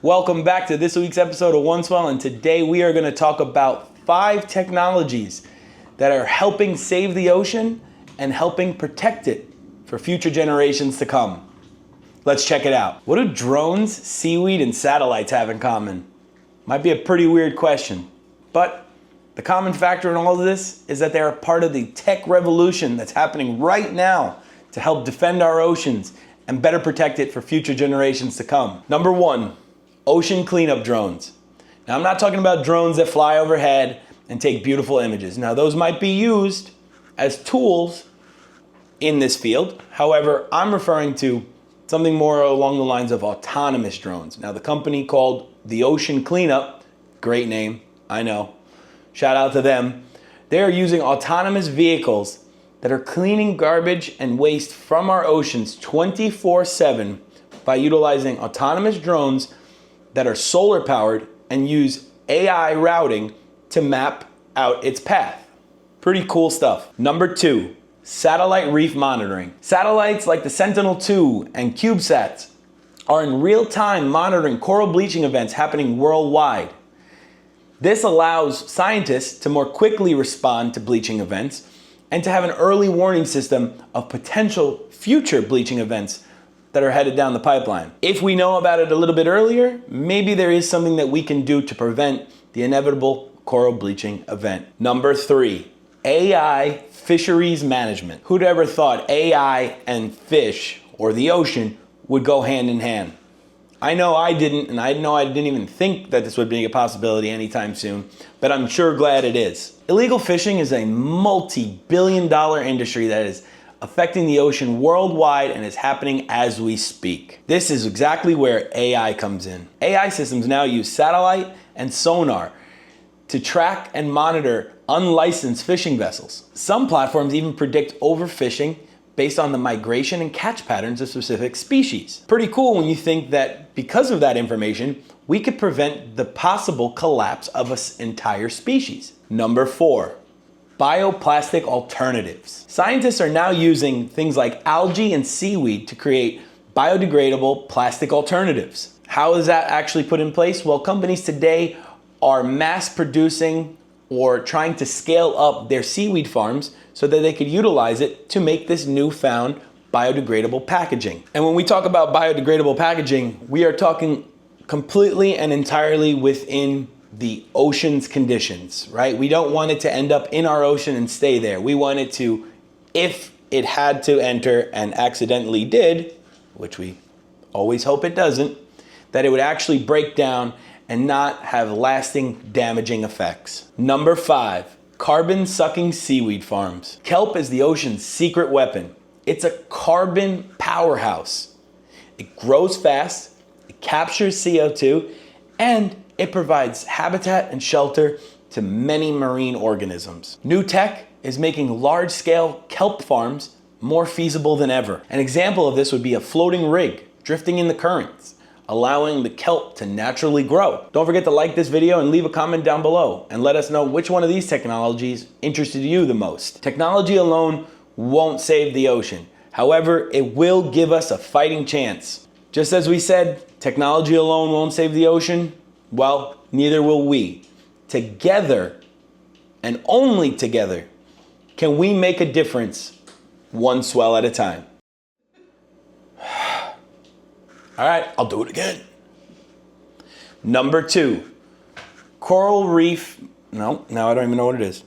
Welcome back to this week's episode of One Swell, and today we are going to talk about 5 technologies that are helping save the ocean and helping protect it for future generations to come. Let's check it out. What do drones, seaweed, and satellites have in common? Might be a pretty weird question, but the common factor in all of this is that they're a part of the tech revolution that's happening right now to help defend our oceans and better protect it for future generations to come. Number 1, ocean cleanup drones. Now, I'm not talking about drones that fly overhead and take beautiful images. Now, those might be used as tools in this field. However, I'm referring to something more along the lines of autonomous drones. Now, the company called the Ocean Cleanup, great name, I know, shout out to them. They're using autonomous vehicles that are cleaning garbage and waste from our oceans 24/7 by utilizing autonomous drones that are solar powered and use AI routing to map out its path. Pretty cool stuff. Number 2, satellite reef monitoring. Satellites like the Sentinel-2 and CubeSats are in real time monitoring coral bleaching events happening worldwide. This allows scientists to more quickly respond to bleaching events and to have an early warning system of potential future bleaching events that are headed down the pipeline. If we know about it a little bit earlier, maybe there is something that we can do to prevent the inevitable coral bleaching event. Number 3, AI Fisheries Management. Who'd ever thought AI and fish, or the ocean, would go hand in hand? I know I didn't, and I know I didn't even think that this would be a possibility anytime soon, but I'm sure glad it is. Illegal fishing is a multi-billion-dollar industry that is affecting the ocean worldwide and is happening as we speak. This is exactly where AI comes in. AI systems now use satellite and sonar to track and monitor unlicensed fishing vessels. Some platforms even predict overfishing based on the migration and catch patterns of specific species. Pretty cool when you think that because of that information, we could prevent the possible collapse of an entire species. Number 4, bioplastic alternatives. Scientists are now using things like algae and seaweed to create biodegradable plastic alternatives. How is that actually put in place? Well, companies today are mass producing or trying to scale up their seaweed farms so that they could utilize it to make this newfound biodegradable packaging. And when we talk about biodegradable packaging, we are talking completely and entirely within the ocean's conditions, right? We don't want it to end up in our ocean and stay there. We want it to, if it had to enter and accidentally did, which we always hope it doesn't, that it would actually break down and not have lasting damaging effects. Number 5, carbon-sucking seaweed farms. Kelp is the ocean's secret weapon. It's a carbon powerhouse. It grows fast, it captures CO2, and it provides habitat and shelter to many marine organisms. New tech is making large-scale kelp farms more feasible than ever. An example of this would be a floating rig drifting in the currents, allowing the kelp to naturally grow. Don't forget to like this video and leave a comment down below and let us know which one of these technologies interested you the most. Technology alone won't save the ocean. However, it will give us a fighting chance. Just as we said, technology alone won't save the ocean, well, neither will we. Together, and only together, can we make a difference one swell at a time. All right, I'll do it again. Number 2, coral reef. No, now I don't even know what it is.